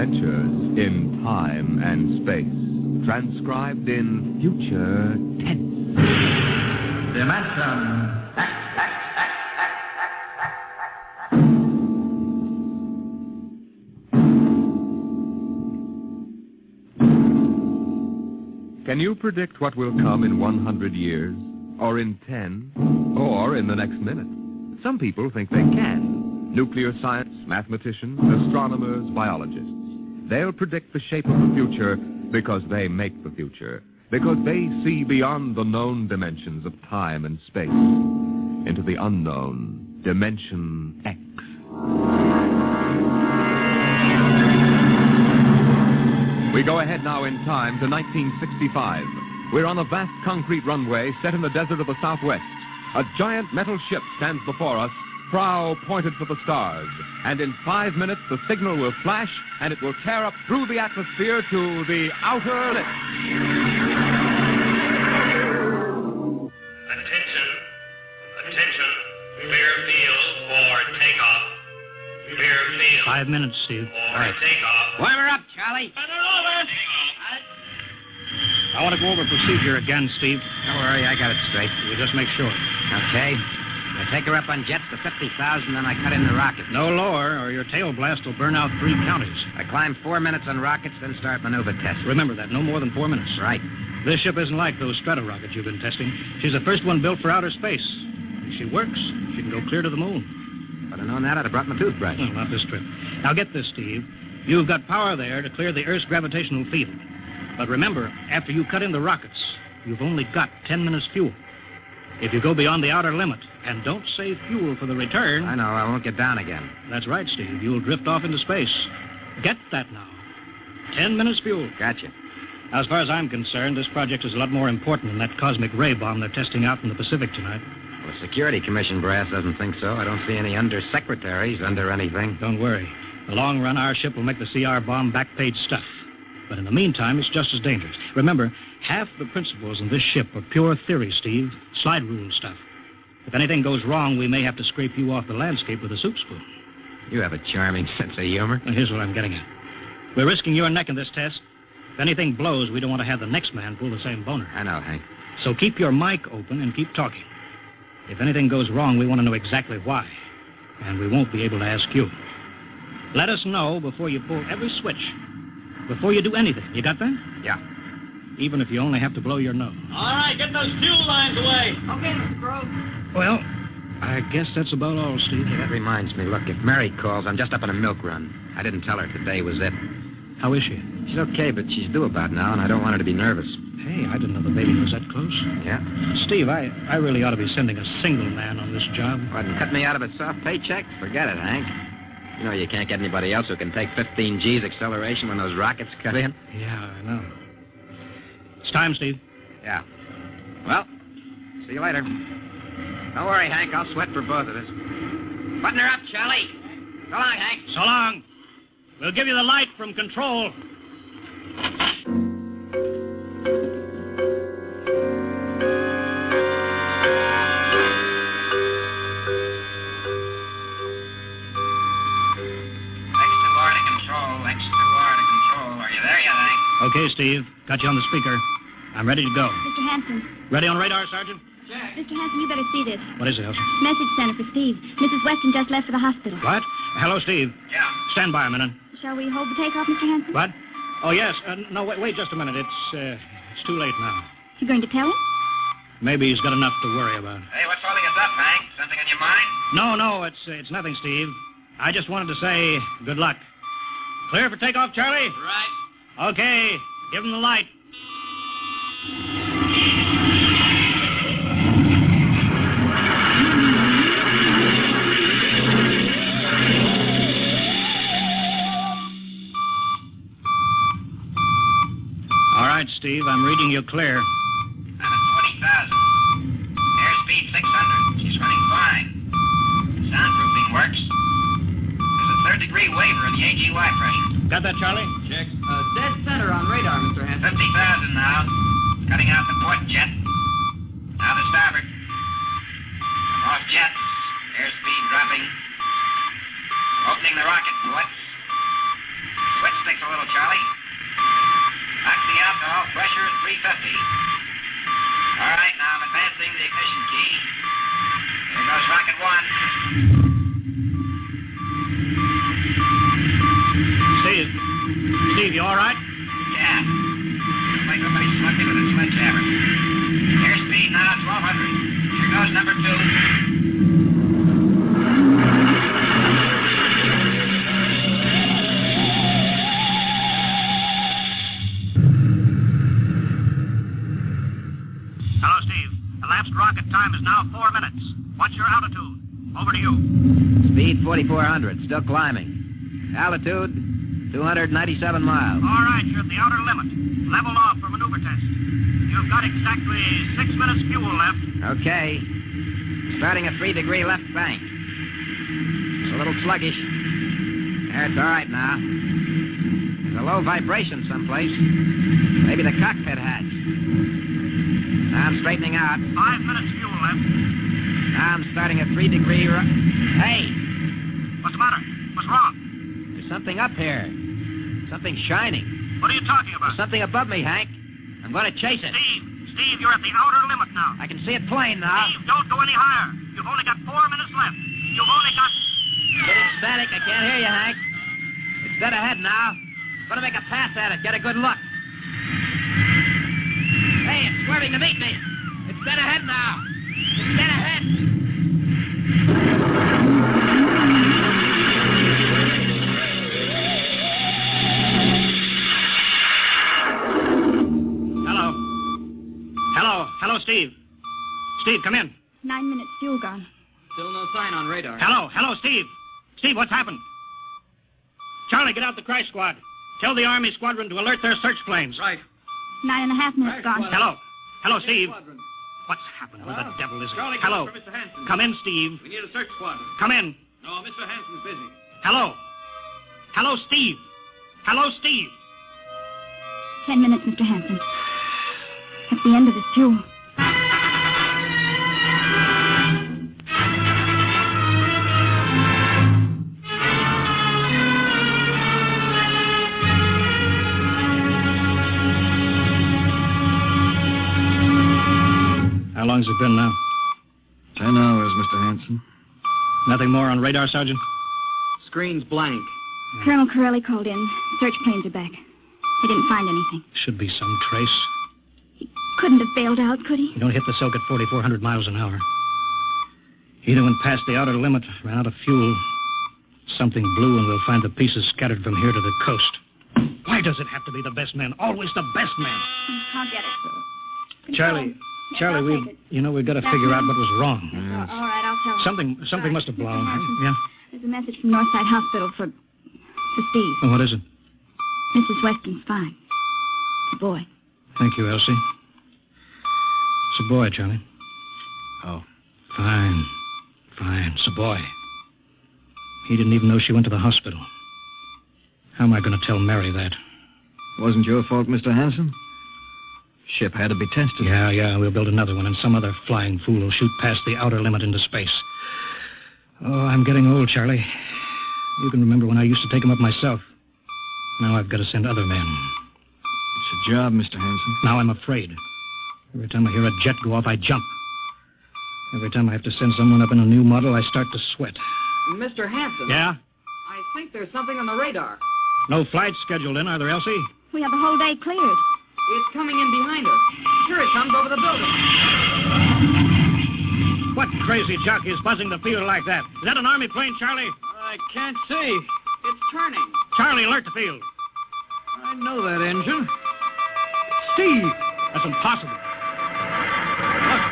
Adventures in Time and Space. Transcribed in future tense. Dimension. Can you predict what will come in 100 years? Or in 10? Or in the next minute? Some people think they can. Nuclear science, mathematicians, astronomers, biologists. They'll predict the shape of the future because they make the future. Because they see beyond the known dimensions of time and space into the unknown, Dimension X. We go ahead now in time to 1965. We're on a vast concrete runway set in the desert of the Southwest. A giant metal ship stands before us, prow pointed for the stars. And in 5 minutes, the signal will flash, and it will tear up through the atmosphere to the outer limits. Attention. Clear field for takeoff. Clear field. 5 minutes, Steve. For takeoff. Warm her up, Charlie. I want to go over procedure again, Steve. Don't worry, I got it straight. We'll just make sure. Okay. I take her up on jets to 50,000, then I cut in the rocket. No lower, or your tail blast will burn out 3 counties. I climb 4 minutes on rockets, then start maneuver tests. Remember that, no more than 4 minutes. Right. This ship isn't like those strato rockets you've been testing. She's the first one built for outer space. If she works, she can go clear to the moon. If I'd have known that, I'd have brought my toothbrush. No, not this trip. Now get this, Steve. You've got power there to clear the Earth's gravitational field. But remember, after you cut in the rockets, you've only got 10 minutes fuel. If you go beyond the outer limit and don't save fuel for the return... I know, I won't get down again. That's right, Steve. You'll drift off into space. Get that now. 10 minutes fuel. Gotcha. As far as I'm concerned, this project is a lot more important than that cosmic ray bomb they're testing out in the Pacific tonight. Well, the Security Commission brass doesn't think so. I don't see any undersecretaries under anything. Don't worry. In the long run, our ship will make the CR bomb back-page stuff. But in the meantime, it's just as dangerous. Remember, half the principles in this ship are pure theory, Steve. Slide rule stuff. If anything goes wrong, we may have to scrape you off the landscape with a soup spoon. You have a charming sense of humor. Now, here's what I'm getting at. We're risking your neck in this test. If anything blows, we don't want to have the next man pull the same boner. I know, Hank. So keep your mic open and keep talking. If anything goes wrong, we want to know exactly why. And we won't be able to ask you. Let us know before you pull every switch. Before you do anything. You got that? Yeah. Even if you only have to blow your nose. All right, get those fuel lines away. Okay, Mr. Crow. Well, I guess that's about all, Steve. Hey, that reminds me. Look, if Mary calls, I'm just up on a milk run. I didn't tell her today was it. How is she? She's okay, but she's due about now, and I don't want her to be nervous. Hey, I didn't know the baby was that close. Yeah? Steve, I really ought to be sending a single man on this job. What, and cut me out of a soft paycheck? Forget it, Hank. You know you can't get anybody else who can take 15 G's acceleration when those rockets cut in. Yeah, I know. It's time, Steve. Yeah. Well, see you later. Don't worry, Hank. I'll sweat for both of us. Button her up, Charlie. So long, Hank. So long. We'll give you the light from control. Okay, Steve. Got you on the speaker. I'm ready to go. Mr. Hanson. Ready on radar, Sergeant? Check. Mr. Hanson, you better see this. What is it, Elsa? Message center for Steve. Mrs. Weston just left for the hospital. What? Hello, Steve. Yeah. Stand by a minute. Shall we hold the takeoff, Mr. Hanson? What? Oh, yes. No, wait just a minute. It's too late now. You going to tell him? Maybe he's got enough to worry about. Hey, what's holding us up, Hank? Something on your mind? No, it's nothing, Steve. I just wanted to say good luck. Clear for takeoff, Charlie? Right. Okay. Give him the light. All right, Steve, I'm reading you clear. I'm at 20,000. Airspeed 600. She's running fine. Soundproofing works. There's a third-degree waiver in the AGY pressure. Got that, Charlie? Check. Dead center on radar, Mr. Hanson. 50,000 now. Cutting out the port jet. Now the starboard. Off jet. Airspeed dropping. Opening the rocket ports. Switch the 4,400. Still climbing. Altitude, 297 miles. All right, you're at the outer limit. Level off for maneuver test. You've got exactly 6 minutes fuel left. Okay. Starting a 3-degree left bank. It's a little sluggish. There, it's all right now. There's a low vibration someplace. Maybe the cockpit hatch. Now I'm straightening out. 5 minutes fuel left. Now I'm starting a 3-degree Hey! What's the matter? What's wrong? There's something up here. Something shining. What are you talking about? There's something above me, Hank. I'm going to chase it. Steve, you're at the outer limit now. I can see it plain now. Steve, don't go any higher. You've only got 4 minutes left. You've only got... Getting static. I can't hear you, Hank. It's dead ahead now. I'm going to make a pass at it. Get a good look. Hey, it's swerving to meet me. It's dead ahead now. It's dead ahead. Hello, Steve. Steve, come in. 9 minutes fuel gone. Still no sign on radar. Hello, Steve. Steve, what's happened? Charlie, get out the crash squad. Tell the Army squadron to alert their search planes. Right. 9.5 minutes gone. Hello, Steve. What's happened? Where the devil is it? Charlie, Hello. for Mr. Hanson. Come in, Steve. We need a search squadron. Come in. No, Mr. Hanson's busy. Hello, Steve. 10 minutes, Mr. Hanson. That's the end of his fuel. How long's it been now? 10 hours, Mr. Hanson. Nothing more on radar, Sergeant? Screen's blank. Colonel Corelli called in. Search planes are back. They didn't find anything. Should be some trace. Couldn't have bailed out, could he? You don't hit the silk at 4,400 miles an hour. Either went past the outer limit, ran out of fuel. Something blew, and we'll find the pieces scattered from here to the coast. Why does it have to be the best man? Always the best man. I'll get it, sir. Charlie, I'll we've got to figure out what was wrong. All right, I'll tell him. Something must have blown. Mr. Hanson, Yeah? There's a message from Northside Hospital for Steve. Oh, what is it? Mrs. Weston's fine. It's a boy. Thank you, Elsie. It's a boy, Charlie. Oh. Fine. It's a boy. He didn't even know she went to the hospital. How am I going to tell Mary that? Wasn't your fault, Mr. Hanson. Ship had to be tested. Yeah, we'll build another one, and some other flying fool will shoot past the outer limit into space. Oh, I'm getting old, Charlie. You can remember when I used to take them up myself. Now I've got to send other men. It's a job, Mr. Hanson. Now I'm afraid. Every time I hear a jet go off, I jump. Every time I have to send someone up in a new model, I start to sweat. Mr. Hanson. Yeah? I think there's something on the radar. No flights scheduled in, are there, Elsie? We have the whole day cleared. It's coming in behind us. Here it comes over the building. What crazy jockey is buzzing the field like that? Is that an Army plane, Charlie? I can't see. It's turning. Charlie, alert the field. I know that engine. Steve! That's impossible. Look,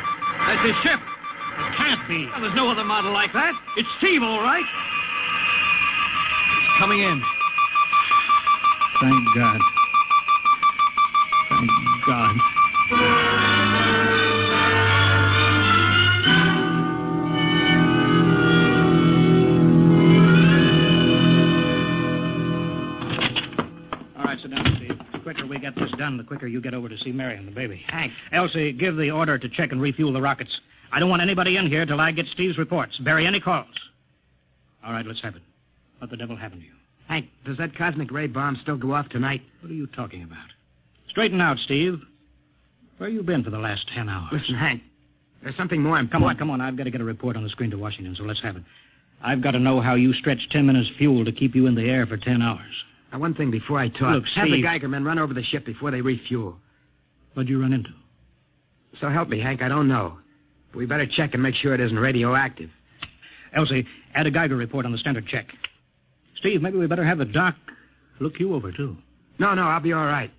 that's his ship. It can't be. Well, there's no other model like that. It's Steve, all right. It's coming in. Thank God. Thank God. All right, sit down, Steve. The quicker we get this done, the quicker you get over to see Mary and the baby. Hank. Elsie, give the order to check and refuel the rockets. I don't want anybody in here till I get Steve's reports. Bury any calls. All right, let's have it. What the devil happened to you? Hank, does that cosmic ray bomb still go off tonight? What are you talking about? Straighten out, Steve. Where you been for the last 10 hours? Listen, Hank, there's something more important. Come on. I've got to get a report on the screen to Washington, so let's have it. I've got to know how you stretched 10 minutes fuel to keep you in the air for 10 hours. Now, one thing before I talk. Look, have the Steve. Geiger men run over the ship before they refuel. What'd you run into? So help me, Hank, I don't know. But we better check and make sure it isn't radioactive. Elsie, add a Geiger report on the standard check. Steve, maybe we better have the doc look you over, too. No, I'll be all right.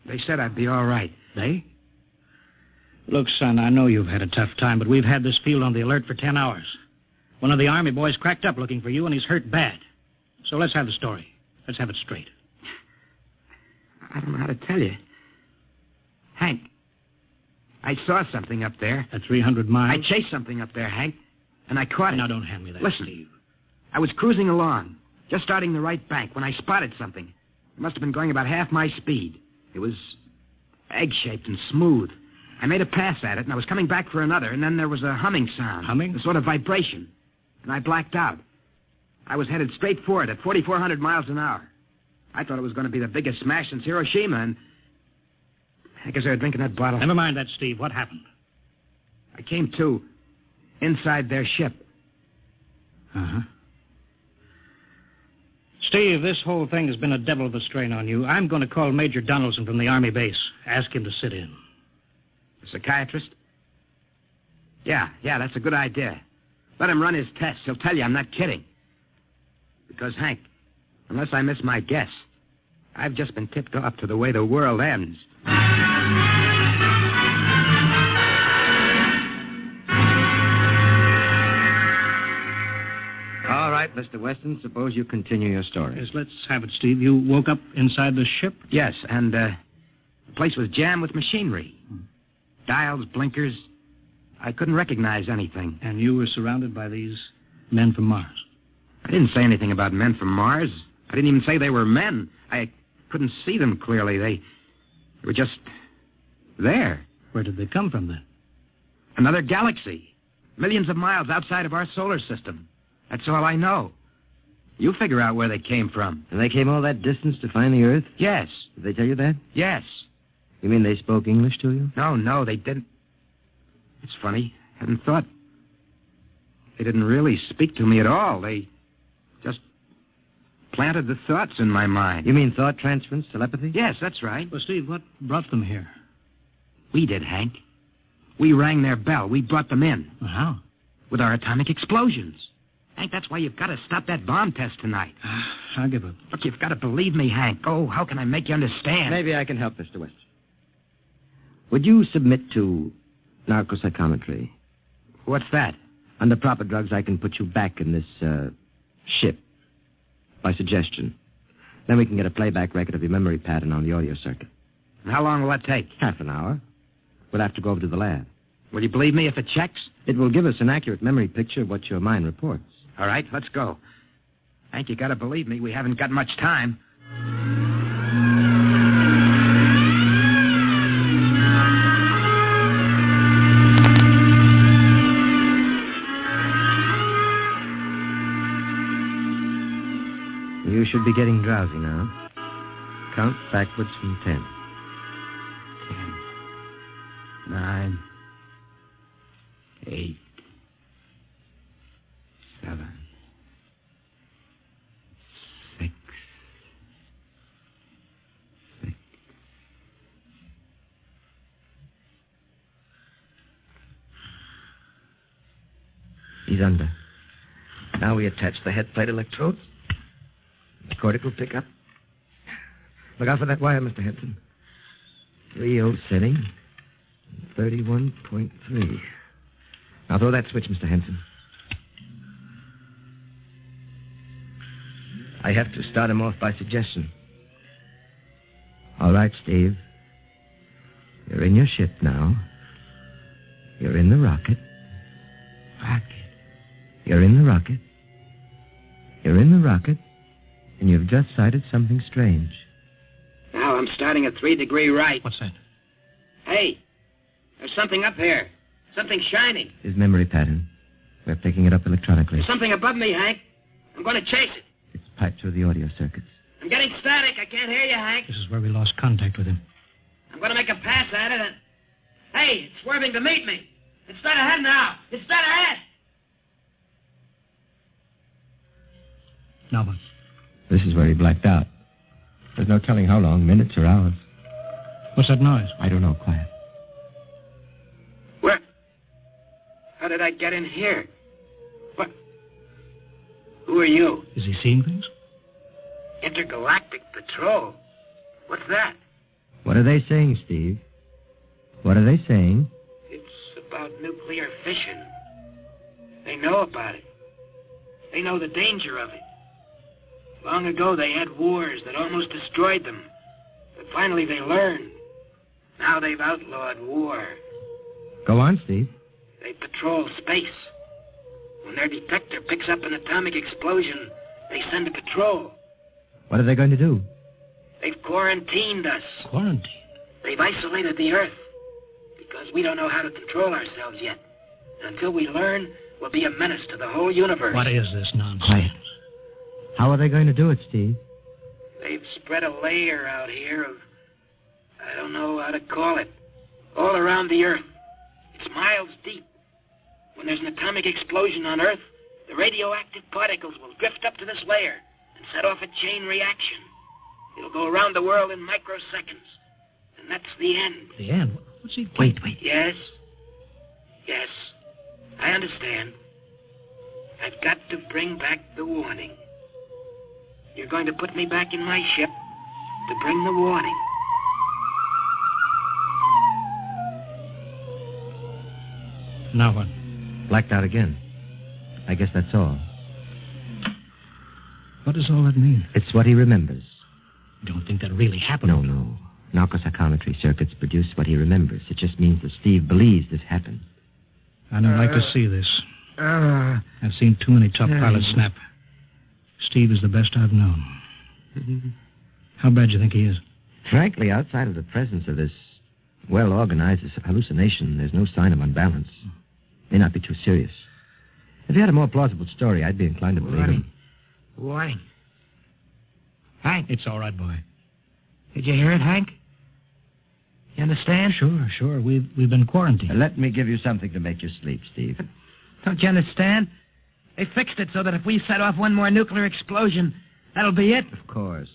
They said I'd be all right. They? Look, son, I know you've had a tough time, but we've had this field on the alert for 10 hours. One of the Army boys cracked up looking for you, and he's hurt bad. So let's have the story. Let's have it straight. I don't know how to tell you. Hank, I saw something up there. At 300 miles? I chased something up there, Hank, and I caught it. Now, don't hand me that, Listen, Steve. I was cruising along, just starting the right bank, when I spotted something. It must have been going about half my speed. It was egg-shaped and smooth. I made a pass at it, and I was coming back for another, and then there was a humming sound. Humming? A sort of vibration. And I blacked out. I was headed straight for it at 4,400 miles an hour. I thought it was going to be the biggest smash since Hiroshima, and I guess they were drinking that bottle. Never mind that, Steve. What happened? I came to inside their ship. Uh-huh. Steve, this whole thing has been a devil of a strain on you. I'm going to call Major Donaldson from the Army base. Ask him to sit in. The psychiatrist? Yeah, that's a good idea. Let him run his tests. He'll tell you I'm not kidding. Because, Hank, unless I miss my guess, I've just been tipped off to the way the world ends. All right, Mr. Weston, suppose you continue your story. Yes, let's have it, Steve. You woke up inside the ship? Yes, and the place was jammed with machinery. Dials, blinkers. I couldn't recognize anything. And you were surrounded by these men from Mars? I didn't say anything about men from Mars. I didn't even say they were men. I couldn't see them clearly. They were just there. Where did they come from, then? Another galaxy. Millions of miles outside of our solar system. That's all I know. You figure out where they came from. And they came all that distance to find the Earth? Yes. Did they tell you that? Yes. You mean they spoke English to you? No, they didn't. It's funny. I hadn't thought. They didn't really speak to me at all. They just planted the thoughts in my mind. You mean thought transference, telepathy? Yes, that's right. Well, Steve, what brought them here? We did, Hank. We rang their bell. We brought them in. Well, how? With our atomic explosions. Hank, that's why you've got to stop that bomb test tonight. I'll give up. Look, you've got to believe me, Hank. Oh, how can I make you understand? Maybe I can help, Mr. Weston. Would you submit to narcopsychometry? What's that? Under proper drugs, I can put you back in this ship by suggestion. Then we can get a playback record of your memory pattern on the audio circuit. And how long will that take? Half an hour. We'll have to go over to the lab. Will you believe me if it checks? It will give us an accurate memory picture of what your mind reports. All right, let's go. Hank, you got to believe me. We haven't got much time. You should be getting drowsy now. Count backwards from 10. 10, 9, 8, 7, 6, 6. He's under. Now we attach the head plate electrodes. The cortical pickup. Look out for that wire, Mr. Henson. 3-0 setting. 31.3. Now throw that switch, Mr. Henson. I have to start him off by suggestion. All right, Steve. You're in your ship now. You're in the rocket. Rocket. You're in the rocket. You're in the rocket. And you've just sighted something strange. Now I'm starting at 3° right. What's that? Hey, there's something up here. Something shining. His memory pattern. We're picking it up electronically. There's something above me, Hank. I'm going to chase it. It's piped through the audio circuits. I'm getting static. I can't hear you, Hank. This is where we lost contact with him. I'm going to make a pass at it and... Hey, it's swerving to meet me. It's dead ahead now. It's dead ahead. Now what? This is where he blacked out. There's no telling how long, minutes or hours. What's that noise? I don't know, quiet. Where? How did I get in here? What? Who are you? Is he seeing things? Intergalactic Patrol. What's that? What are they saying, Steve? What are they saying? It's about nuclear fission. They know about it. They know the danger of it. Long ago, they had wars that almost destroyed them. But finally, they learned. Now they've outlawed war. Go on, Steve. They patrol space. When their detector picks up an atomic explosion, they send a patrol. What are they going to do? They've quarantined us. Quarantine? They've isolated the Earth. Because we don't know how to control ourselves yet. Until we learn, we'll be a menace to the whole universe. What is this nonsense? Quiet. How are they going to do it, Steve? They've spread a layer out here of, I don't know how to call it, all around the Earth. It's miles deep. When there's an atomic explosion on Earth, the radioactive particles will drift up to this layer and set off a chain reaction. It'll go around the world in microseconds. And that's the end. The end? What's he... Wait. Yes. Yes. I understand. I've got to bring back the warning. You're going to put me back in my ship to bring the warning. Now what? Blacked out again. I guess that's all. What does all that mean? It's what he remembers. Don't think that really happened. No. Narcopsychometry circuits produce what he remembers. It just means that Steve believes this happened. I don't like to see this. I've seen too many top pilots snap. Steve is the best I've known. How bad do you think he is? Frankly, outside of the presence of this well-organized hallucination, there's no sign of unbalance. May not be too serious. If he had a more plausible story, I'd be inclined to believe him. Warning. Hank. It's all right, boy. Did you hear it, Hank? You understand? Sure. We've been quarantined. Let me give you something to make you sleep, Steve. Don't you understand? They fixed it so that if we set off one more nuclear explosion, that'll be it. Of course.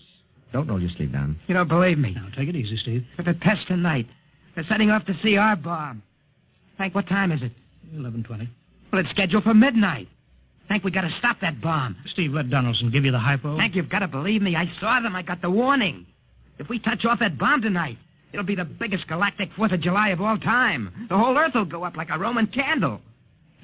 Don't roll your sleeve down. You don't believe me. Now, take it easy, Steve. For the test tonight. They're setting off the CR bomb. Hank, what time is it? 11:20. Well, it's scheduled for midnight. Hank, we got to stop that bomb. Steve, let Donaldson give you the hypo. Hank, you've got to believe me. I saw them. I got the warning. If we touch off that bomb tonight, it'll be the biggest galactic 4th of July of all time. The whole Earth will go up like a Roman candle.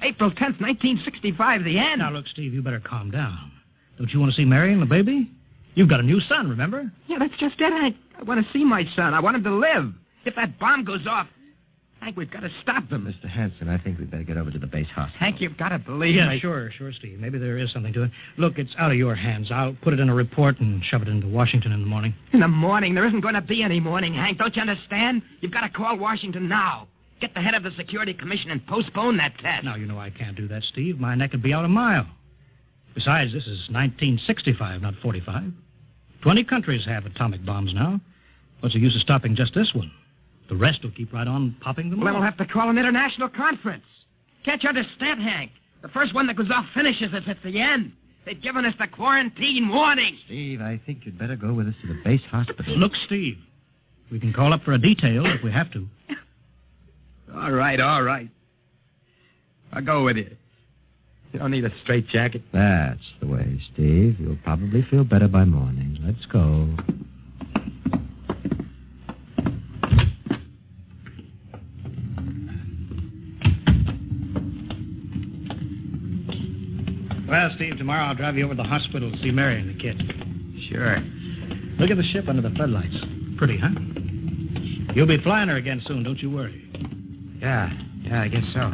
April 10th, 1965, the end. Now, look, Steve, you better calm down. Don't you want to see Mary and the baby? You've got a new son, remember? Yeah, that's just it, Hank. I want to see my son. I want him to live. If that bomb goes off, Hank, we've got to stop them. Mr. Hanson, I think we'd better get over to the base hospital. Hank, you've got to believe Yeah, me. sure, Steve. Maybe there is something to it. Look, it's out of your hands. I'll put it in a report and shove it into Washington in the morning. In the morning? There isn't going to be any morning, Hank. Don't you understand? You've got to call Washington now. Get the head of the Security Commission and postpone that test. Now, you know I can't do that, Steve. My neck would be out a mile. Besides, this is 1965, not 45. 20 countries have atomic bombs now. What's the use of stopping just this one? The rest will keep right on popping them Well, then off. we'll have to call an international conference. Can't you understand, Hank? The first one that goes off finishes us at the end. They've given us the quarantine warning. Steve, I think you'd better go with us to the base hospital. Look, Steve, we can call up for a detail if we have to. All right. I'll go with you. You don't need a straitjacket. That's the way, Steve. You'll probably feel better by morning. Let's go. Well, Steve, tomorrow I'll drive you over to the hospital to see Mary and the kid. Sure. Look at the ship under the floodlights. Pretty, huh? You'll be flying her again soon, don't you worry. Yeah, I guess so.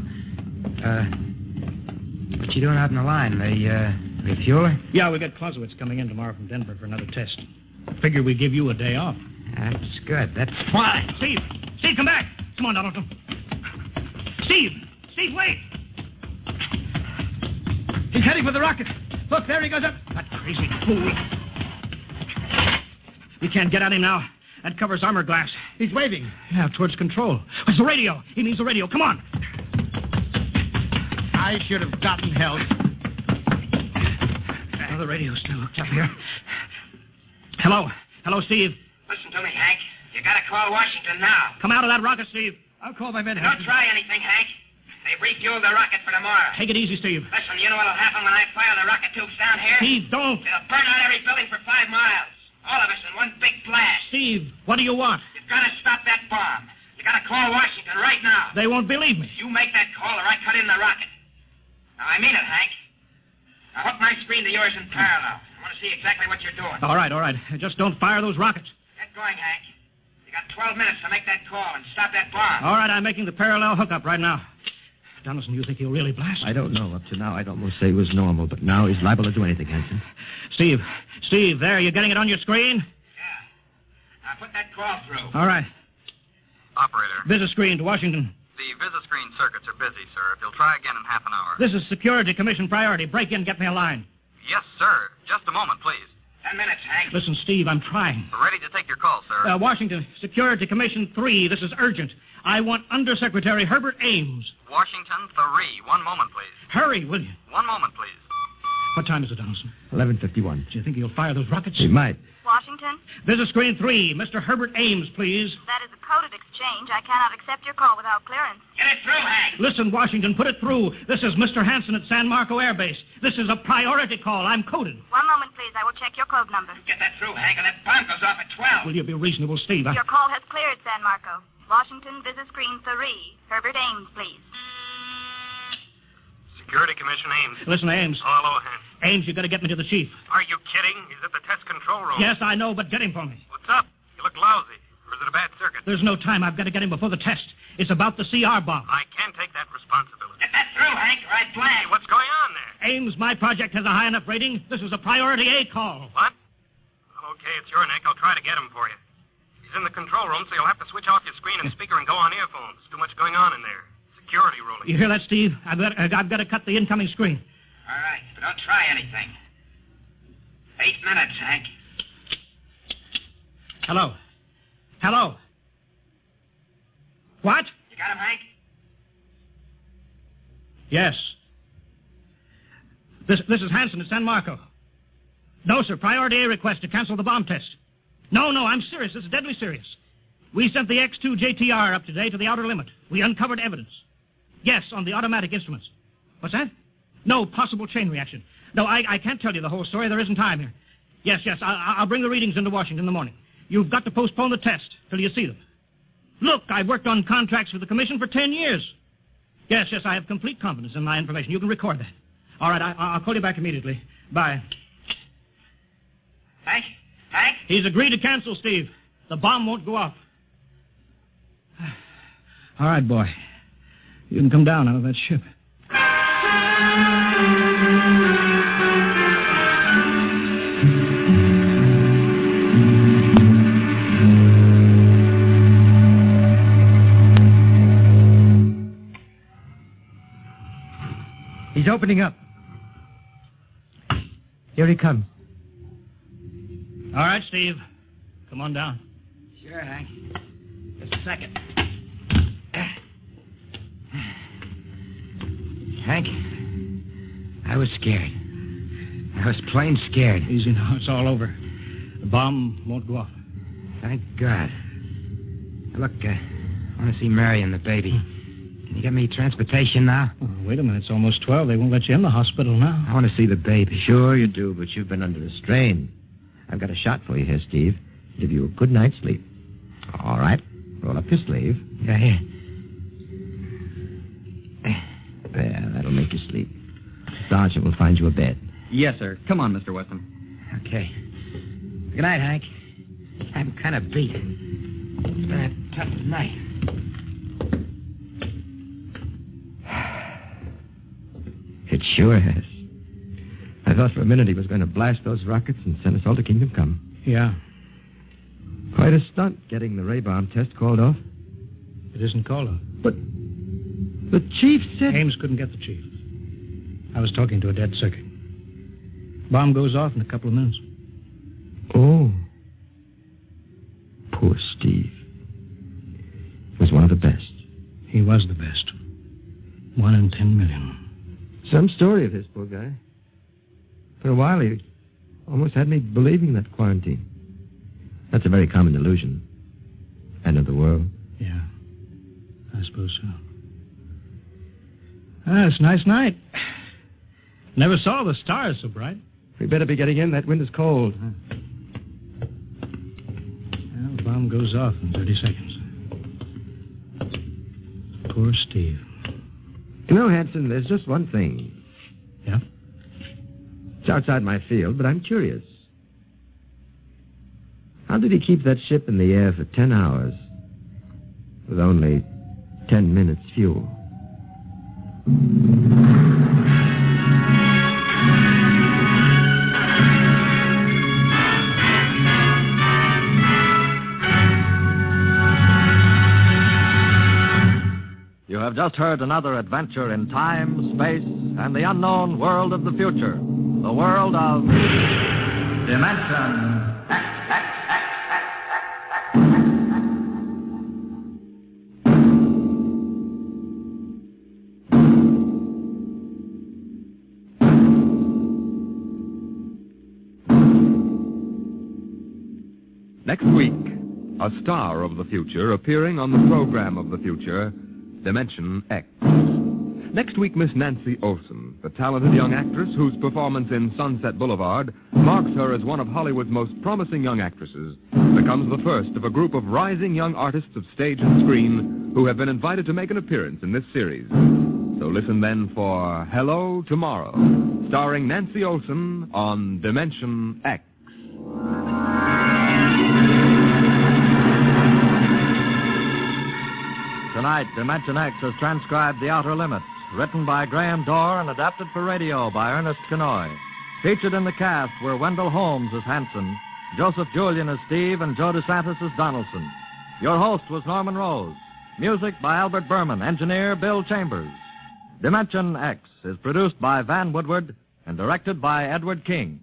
What you doing out in the line? They refuel her? Yeah, we got Clausewitz coming in tomorrow from Denver for another test. Figure we give you a day off. That's good. That's... Why? Steve, come back. Come on, Donaldson. Steve, wait. He's heading for the rocket. Look, there he goes up. That crazy fool. We can't get at him now. That covers armor glass. He's waving. Yeah, towards control. It's the radio. He needs the radio. Come on. I should have gotten help. Oh, the radio's still hooked up here. Hello, Steve. Listen to me, Hank. You gotta call Washington now. Come out of that rocket, Steve. I'll call my men. Don't try anything, Hank. They've refueled the rocket for tomorrow. Take it easy, Steve. Listen, you know what'll happen when I fire the rocket tubes down here? Steve, don't. It'll burn out every building for 5 miles. All of us in one big blast. Steve, what do you want? You've got to stop that bomb. You got to call Washington right now. They won't believe me. You make that call or I cut in the rocket. Now, I mean it, Hank. Now hook my screen to yours in parallel. I want to see exactly what you're doing. All right. Just don't fire those rockets. Get going, Hank. You got 12 minutes to make that call and stop that bomb. All right, I'm making the parallel hookup right now. Donaldson, you think he'll really blast? I don't know. Up to now, I'd almost say it was normal, but now he's liable to do anything, Hanson. Steve, there, you getting it on your screen? Yeah. Now put that call through. All right. Operator, Visit screen to Washington. the Visiscreen circuits are busy, sir. If you'll try again in half an hour. This is Security Commission priority. Break in, get me a line. Yes, sir. Just a moment, please. 10 minutes, Hank. Listen, Steve, I'm trying. We're ready to take your call, sir. Washington, Security Commission 3. This is urgent. I want Undersecretary Herbert Ames. Washington 3. 1 moment, please. Hurry, will you? 1 moment, please. What time is it, Donaldson? 11:51. Do you think he'll fire those rockets? He might. Washington, Visit screen 3. Mr. Herbert Ames, please. that is a coded exchange. I cannot accept your call without clearance. Get it through, Hank. Listen, Washington, put it through. This is Mr. Hanson at San Marco Air Base. This is a priority call. I'm coded. 1 moment, please. I will check your code number. Get that through, Hank, and that bomb goes off at 12. Will you be reasonable, Steve? Your call has cleared, San Marco. Washington, visit screen 3. Herbert Ames, please. Security Commission Ames. Listen, Ames. Hello, Hank. Ames, you got to get me to the chief. Are you kidding? He's at the test control room. Yes, I know, but get him for me. What's up? You look lousy. Or is it a bad circuit? There's no time. I've got to get him before the test. It's about the CR bomb. I can't take that responsibility. Get that through, Hank, or I Hey, blank. what's going on there? Ames, my project has a high enough rating. This is a priority A call. What? Okay, it's your neck. I'll try to get him for you. He's in the control room, so you'll have to switch off your screen and speaker and go on earphones. Too much going on in there. Security ruling. You hear that, Steve? I've got to cut the incoming screen. All right, but don't try anything. 8 minutes, Hank. Hello? What? You got him, Hank? Yes. This is Hanson at San Marco. No, sir. Priority A request to cancel the bomb test. No, I'm serious. This is deadly serious. We sent the X2 JTR up today to the outer limit. We uncovered evidence. Yes, on the automatic instruments. What's that? No, possible chain reaction. No, I can't tell you the whole story. There isn't time here. Yes, I'll bring the readings into Washington in the morning. You've got to postpone the test till you see them. Look, I've worked on contracts for the Commission for 10 years. Yes, I have complete confidence in my information. You can record that. All right, I'll call you back immediately. Bye. Hank? He's agreed to cancel, Steve. The bomb won't go off. All right, boy. You can come down out of that ship. He's opening up. Here he comes. All right, Steve. Come on down. Sure, Hank. Just a second. Hank, I was scared. I was plain scared. Easy now. It's all over. The bomb won't go off. Thank God. Look, I want to see Mary and the baby. Can you get me transportation now? Oh, wait a minute. It's almost 12. They won't let you in the hospital now. I want to see the baby. Sure you do, but you've been under a strain. I've got a shot for you here, Steve. Give you a good night's sleep. All right. Roll up your sleeve. Yeah, here. There, that'll make you sleep. Sergeant will find you a bed. Yes, sir. Come on, Mr. Weston. Okay. Good night, Hank. I'm kind of beat. It's been a tough night. It sure has. I thought for a minute he was going to blast those rockets and send us all to Kingdom Come. Yeah. Quite a stunt getting the ray bomb test called off. It isn't called off. But the chief said... Ames couldn't get the chief. I was talking to a dead circuit. Bomb goes off in a couple of minutes. Oh. Poor Steve. He was one of the best. He was the best. 1 in 10 million. Some story of his, poor guy. For a while, he almost had me believing that quarantine. That's a very common delusion. End of the world. Yeah, I suppose so. It's a nice night. Never saw the stars so bright. We better be getting in. That wind is cold. Well, the bomb goes off in 30 seconds. Poor Steve. You know, Hanson, there's just one thing. Yeah? It's outside my field, but I'm curious. How did he keep that ship in the air for 10 hours with only 10 minutes fuel? You have just heard another adventure in time, space, and the unknown world of the future. The world of Dimension X. Next week, a star of the future appearing on the program of the future, Dimension X. Next week, Miss Nancy Olson, the talented young actress whose performance in Sunset Boulevard marks her as one of Hollywood's most promising young actresses, becomes the first of a group of rising young artists of stage and screen who have been invited to make an appearance in this series. So listen then for Hello Tomorrow, starring Nancy Olson on Dimension X. Tonight, Dimension X has transcribed The Outer Limits, written by Graham Dorr and adapted for radio by Ernest Kenoy. Featured in the cast were Wendell Holmes as Hanson, Joseph Julian as Steve, and Joe DeSantis as Donaldson. Your host was Norman Rose. Music by Albert Berman, engineer Bill Chambers. Dimension X is produced by Van Woodward and directed by Edward King.